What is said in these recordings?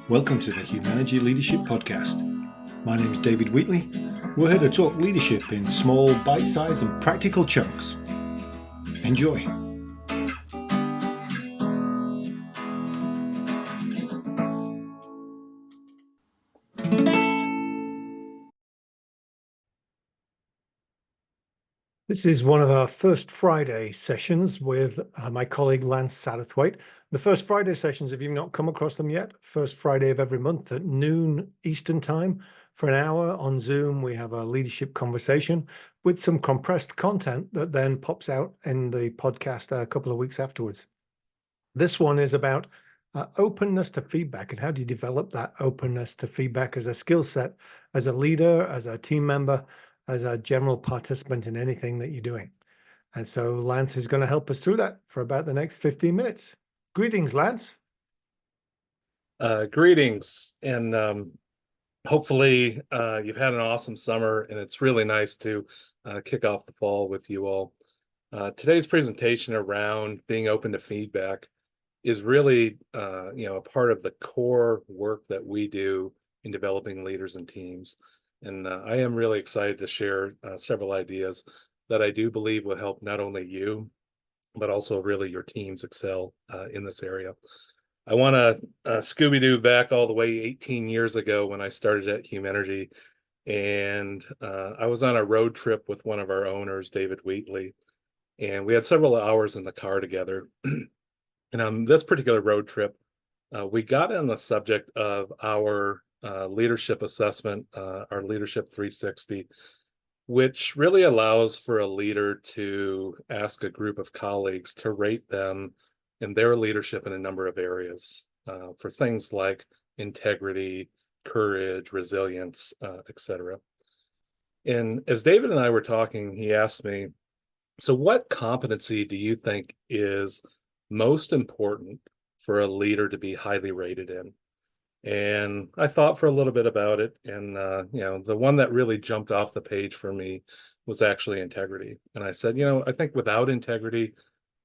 Welcome to the Humanity Leadership Podcast. My name is David Wheatley. We're here to talk leadership in small, bite-sized and practical chunks. Enjoy. This is one of our first Friday sessions with my colleague Lance Satterthwaite. The first Friday sessions, if you've not come across them yet, first Friday of every month at noon Eastern time for an hour on Zoom, we have a leadership conversation with some compressed content that then pops out in the podcast a couple of weeks afterwards. This one is about openness to feedback and how do you develop that openness to feedback as a skill set, as a leader, as a team member, as a general participant in anything that you're doing. And so Lance is going to help us through that for about the next 15 minutes. Greetings, Lance. Greetings, and hopefully you've had an awesome summer, and it's really nice to kick off the fall with you all. Today's presentation around being open to feedback is really a part of the core work that we do in developing leaders and teams. And I am really excited to share several ideas that I do believe will help not only you, but also really your teams excel in this area. I want to Scooby-Doo back all the way 18 years ago when I started at Humanity, and I was on a road trip with one of our owners, David Wheatley, and we had several hours in the car together. And on this particular road trip, we got on the subject of our leadership assessment, our Leadership 360, which really allows for a leader to ask a group of colleagues to rate them in their leadership in a number of areas for things like integrity, courage, resilience, etc. And as David and I were talking, he asked me, so what competency do you think is most important for a leader to be highly rated in? And I thought for a little bit about it, and the one that really jumped off the page for me was actually integrity. And I said, I think without integrity,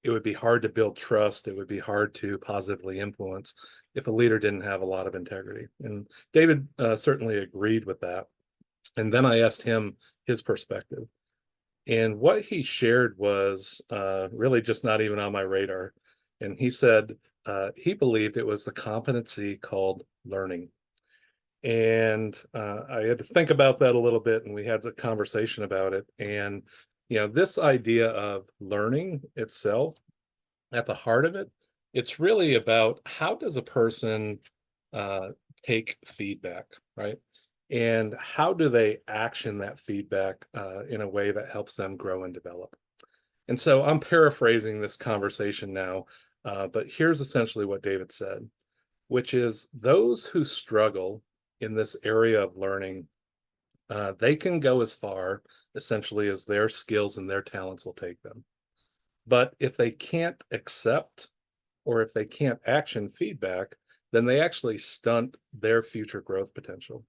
it would be hard to build trust. It would be hard to positively influence if a leader didn't have a lot of integrity. And David certainly agreed with that. And then I asked him his perspective. And what he shared was really just not even on my radar. And he said he believed it was the competency called learning. And I had to think about that a little bit, and we had a conversation about it. And, this idea of learning itself, at the heart of it, it's really about how does a person uh, take feedback, right? And how do they action that feedback in a way that helps them grow and develop? And so I'm paraphrasing this conversation now, but here's essentially what David said, which is those who struggle in this area of learning, they can go as far essentially as their skills and their talents will take them. But if they can't accept or if they can't action feedback, then they actually stunt their future growth potential.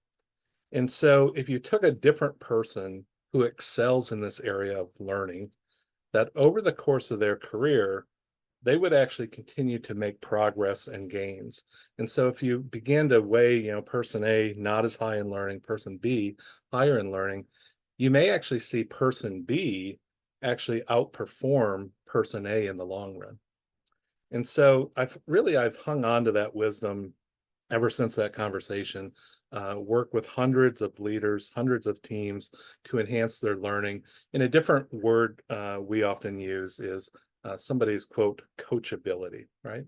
And so if you took a different person who excels in this area of learning, that over the course of their career, they would actually continue to make progress and gains. And so if you began to weigh, person A not as high in learning, person B higher in learning, you may actually see person B actually outperform person A in the long run. And so I've hung on to that wisdom ever since that conversation. Work with hundreds of leaders, hundreds of teams to enhance their learning. And a different word we often use is somebody's quote coachability, right?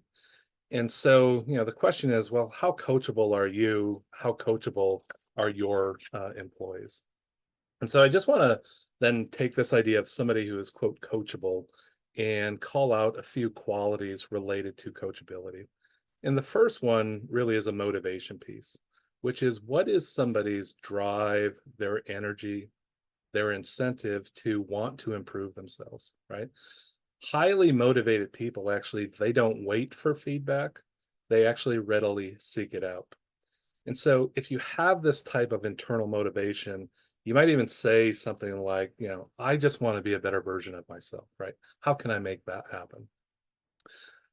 And so the question is, well, how coachable are you? How coachable are your employees? And so I just want to then take this idea of somebody who is quote coachable and call out a few qualities related to coachability. And the first one really is a motivation piece, which is what is somebody's drive, their energy, their incentive to want to improve themselves, right? Highly motivated people actually, they don't wait for feedback. They actually readily seek it out. And so if you have this type of internal motivation, you might even say something like, I just want to be a better version of myself, right? How can I make that happen?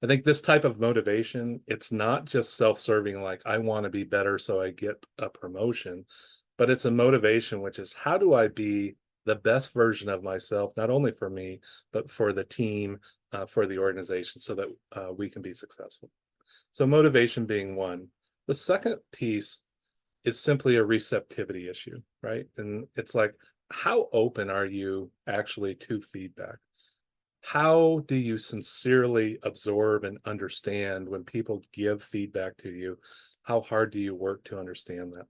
I think this type of motivation, it's not just self-serving, like I want to be better so I get a promotion, but it's a motivation which is how do I be the best version of myself, not only for me, but for the team, for the organization, so that we can be successful. So motivation being one. The second piece is simply a receptivity issue, right? And it's like, how open are you actually to feedback? How do you sincerely absorb and understand when people give feedback to you? How hard do you work to understand that?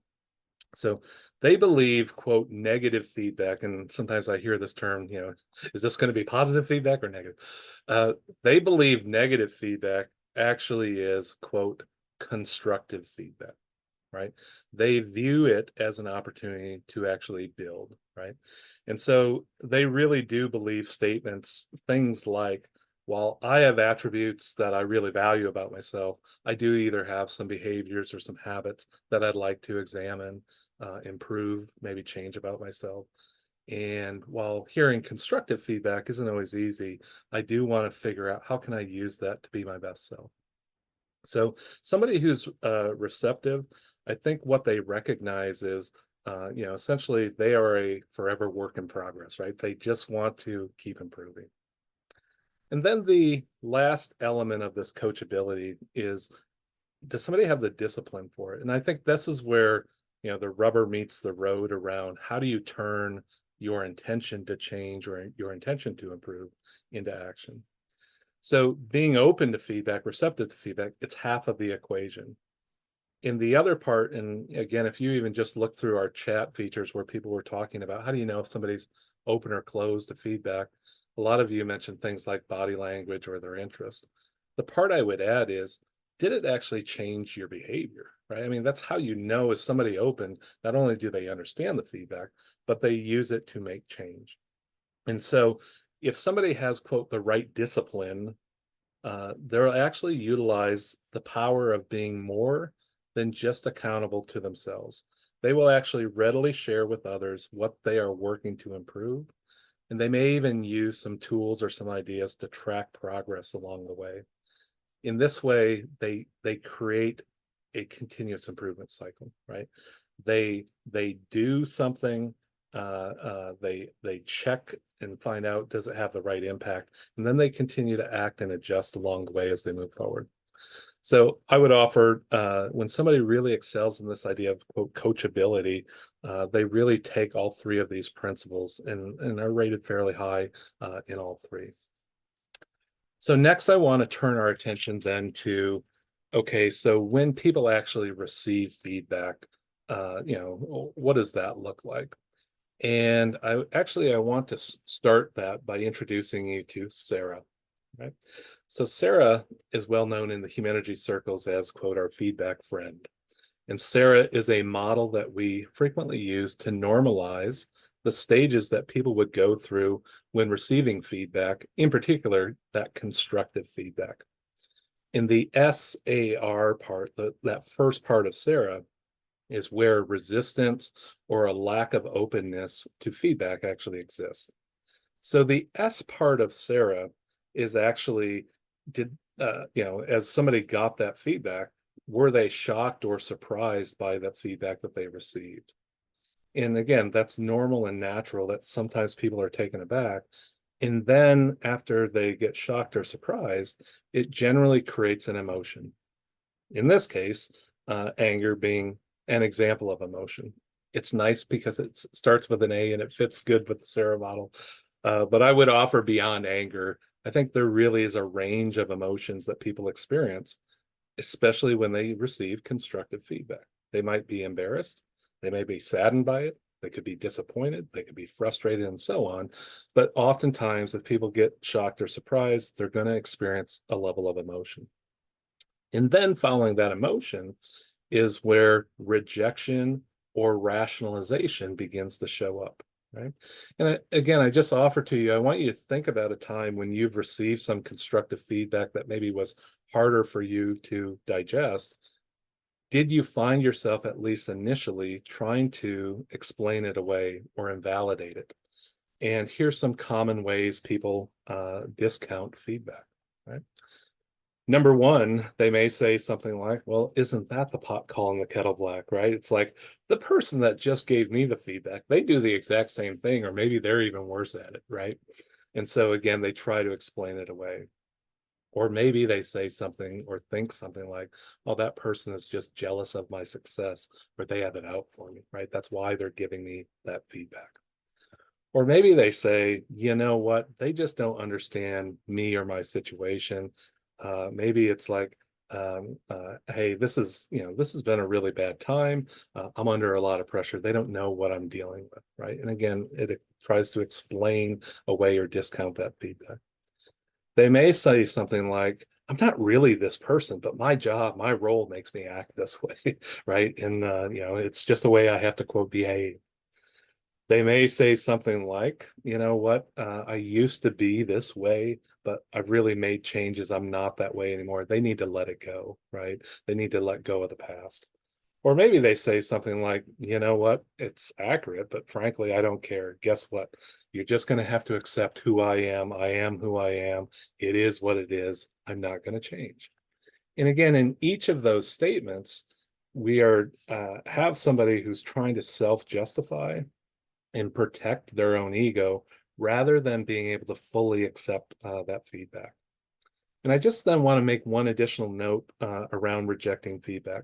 So they believe, quote, negative feedback, and sometimes I hear this term, is this going to be positive feedback or negative? They believe negative feedback actually is, quote, constructive feedback, right? They view it as an opportunity to actually build, right? And so they really do believe statements, things like, while I have attributes that I really value about myself, I do either have some behaviors or some habits that I'd like to examine, improve, maybe change about myself. And while hearing constructive feedback isn't always easy, I do want to figure out how can I use that to be my best self. So somebody who's receptive, I think what they recognize is, essentially they are a forever work in progress, right? They just want to keep improving. And then the last element of this coachability is, does somebody have the discipline for it? And I think this is where, the rubber meets the road around how do you turn your intention to change or your intention to improve into action. So being open to feedback, receptive to feedback, it's half of the equation. In the other part, and again, if you even just look through our chat features where people were talking about how do you know if somebody's open or closed to feedback, a lot of you mentioned things like body language or their interest. The part I would add is, did it actually change your behavior, right? I mean, that's how you know, is somebody open, not only do they understand the feedback, but they use it to make change. And so if somebody has, quote, the right discipline, they'll actually utilize the power of being more than just accountable to themselves. They will actually readily share with others what they are working to improve. And they may even use some tools or some ideas to track progress along the way. In this way, they create a continuous improvement cycle, right? They do something, they check and find out, does it have the right impact, and then they continue to act and adjust along the way as they move forward. So I would offer, when somebody really excels in this idea of, quote, coachability, they really take all three of these principles and are rated fairly high in all three. So next, I want to turn our attention then to, okay, so when people actually receive feedback, what does that look like? And I want to start that by introducing you to Sarah, right? So Sarah is well known in the Humanity circles as, quote, our feedback friend. And Sarah is a model that we frequently use to normalize the stages that people would go through when receiving feedback, in particular, that constructive feedback. In the SAR part, that first part of Sarah, is where resistance or a lack of openness to feedback actually exists. So the S part of Sarah is actually, as somebody got that feedback, were they shocked or surprised by the feedback that they received? And again, that's normal and natural that sometimes people are taken aback. And then after they get shocked or surprised, it generally creates an emotion. In this case, anger being an example of emotion. It's nice because it starts with an A and it fits good with the Sarah model. But I would offer beyond anger, I think there really is a range of emotions that people experience, especially when they receive constructive feedback. They might be embarrassed, they may be saddened by it, they could be disappointed, they could be frustrated, and so on. But oftentimes, if people get shocked or surprised, they're going to experience a level of emotion. And then following that emotion is where rejection or rationalization begins to show up, right? And again, I just offer to you, I want you to think about a time when you've received some constructive feedback that maybe was harder for you to digest. Did you find yourself, at least initially, trying to explain it away or invalidate it? And here's some common ways people discount feedback, right? Number one, they may say something like, well, isn't that the pot calling the kettle black, right? It's like the person that just gave me the feedback, they do the exact same thing, or maybe they're even worse at it, right? And so again, they try to explain it away. Or maybe they say something or think something like, oh, that person is just jealous of my success, or they have it out for me, right? That's why they're giving me that feedback. Or maybe they say, you know what, they just don't understand me or my situation. Maybe it's like, hey, this has been a really bad time. I'm under a lot of pressure. They don't know what I'm dealing with, right? And again, it tries to explain away or discount that feedback. They may say something like, I'm not really this person, but my job, my role makes me act this way, right? And, it's just the way I have to, quote, behave. They may say something like, you know what, I used to be this way, but I've really made changes. I'm not that way anymore. They need to let it go, right? They need to let go of the past. Or maybe they say something like, you know what, it's accurate, but frankly, I don't care. Guess what? You're just going to have to accept who I am. I am who I am. It is what it is. I'm not going to change. And again, in each of those statements, we are have somebody who's trying to self-justify and protect their own ego rather than being able to fully accept that feedback. And I just then want to make one additional note around rejecting feedback.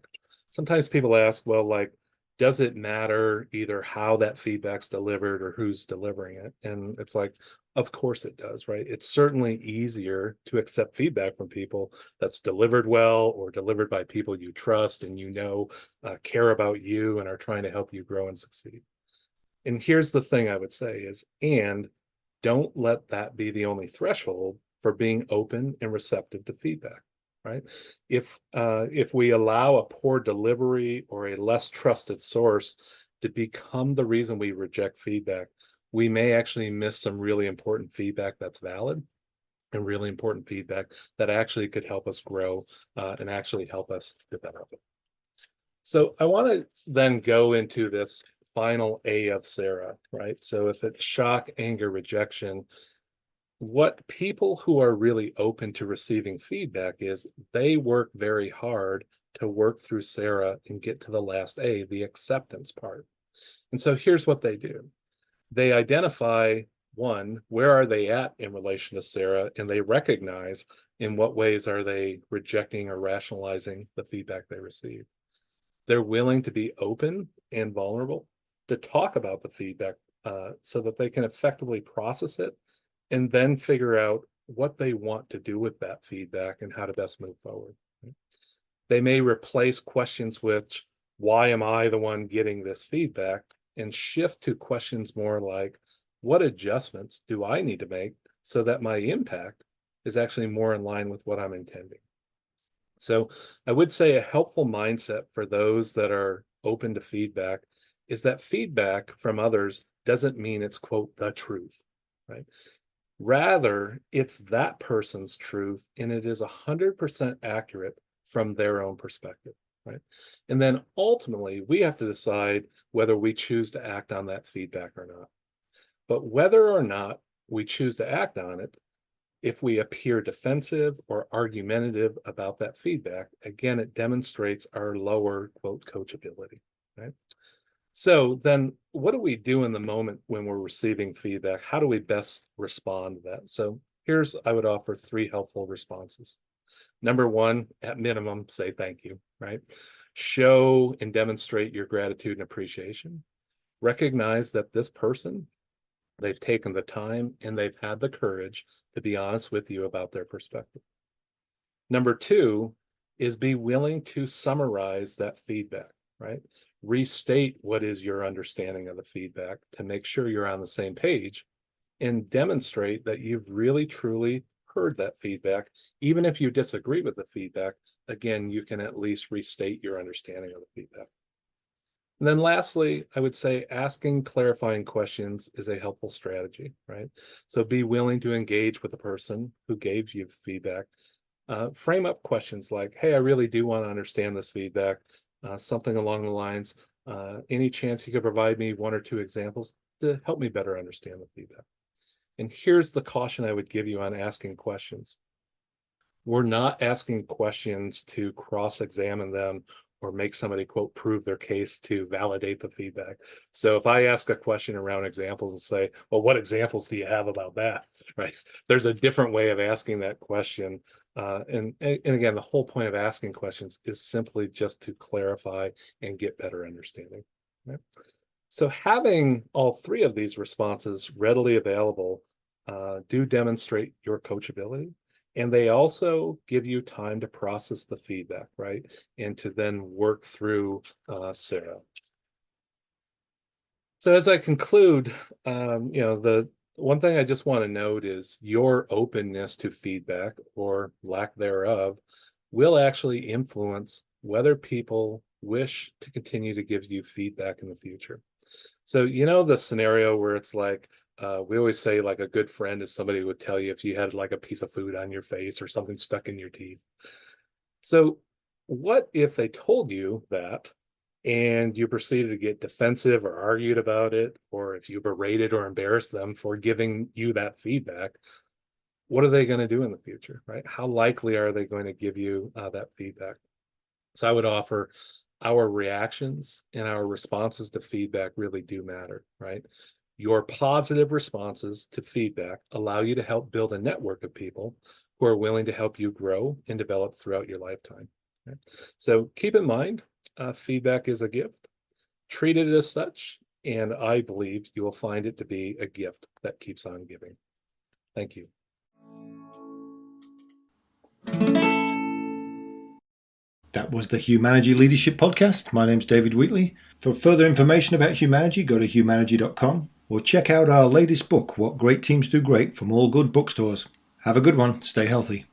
Sometimes people ask, well, like, does it matter either how that feedback's delivered or who's delivering it? And it's like, of course it does, right? It's certainly easier to accept feedback from people that's delivered well or delivered by people you trust and care about you and are trying to help you grow and succeed. And here's the thing I would say is, and don't let that be the only threshold for being open and receptive to feedback, right? If we allow a poor delivery or a less trusted source to become the reason we reject feedback, we may actually miss some really important feedback that's valid and really important feedback that actually could help us grow and actually help us develop. So I want to then go into this final A of Sarah, right? So if it's shock, anger, rejection, what people who are really open to receiving feedback is they work very hard to work through Sarah and get to the last A, the acceptance part. And so here's what they do. They identify, one, where are they at in relation to Sarah, and they recognize in what ways are they rejecting or rationalizing the feedback they receive. They're willing to be open and vulnerable to talk about the feedback so that they can effectively process it and then figure out what they want to do with that feedback and how to best move forward. They may replace questions with, why am I the one getting this feedback? And shift to questions more like, what adjustments do I need to make so that my impact is actually more in line with what I'm intending? So I would say a helpful mindset for those that are open to feedback is that feedback from others doesn't mean it's, quote, the truth, right? Rather, it's that person's truth and it is 100% accurate from their own perspective, right? And then ultimately, we have to decide whether we choose to act on that feedback or not. But whether or not we choose to act on it, if we appear defensive or argumentative about that feedback, again, it demonstrates our lower, quote, coachability, right? So then what do we do in the moment when we're receiving feedback? How do we best respond to that? So I would offer 3 helpful responses. Number one, at minimum, say thank you, right? Show and demonstrate your gratitude and appreciation. Recognize that this person, they've taken the time and they've had the courage to be honest with you about their perspective. Number 2 is be willing to summarize that feedback, right? Restate what is your understanding of the feedback to make sure you're on the same page and demonstrate that you've really truly heard that feedback. Even if you disagree with the feedback, again, you can at least restate your understanding of the feedback. And then lastly, I would say asking clarifying questions is a helpful strategy, right? So be willing to engage with the person who gave you feedback. Frame up questions like, hey, I really do want to understand this feedback. Something along the lines, any chance you could provide me 1 or 2 examples to help me better understand the feedback? And here's the caution I would give you on asking questions. We're not asking questions to cross-examine them or make somebody, quote, prove their case to validate the feedback. So if I ask a question around examples and say, well, what examples do you have about that? Right? There's a different way of asking that question. And again, the whole point of asking questions is simply just to clarify and get better understanding. Right? So having all three of these responses readily available do demonstrate your coachability. And they also give you time to process the feedback, right? And to then work through Sarah. So as I conclude, the one thing I just want to note is your openness to feedback or lack thereof will actually influence whether people wish to continue to give you feedback in the future. So, the scenario where it's like, we always say like a good friend is somebody who would tell you if you had like a piece of food on your face or something stuck in your teeth. So what if they told you that and you proceeded to get defensive or argued about it, or if you berated or embarrassed them for giving you that feedback? What are they going to do in the future, right? How likely are they going to give you that feedback? So I would offer our reactions and our responses to feedback really do matter, right? Your positive responses to feedback allow you to help build a network of people who are willing to help you grow and develop throughout your lifetime. Okay? So keep in mind, feedback is a gift. Treat it as such, and I believe you will find it to be a gift that keeps on giving. Thank you. That was the Humanity Leadership Podcast. My name's David Wheatley. For further information about Humanity, go to humanity.com or check out our latest book, What Great Teams Do Great, from all good bookstores. Have a good one. Stay healthy.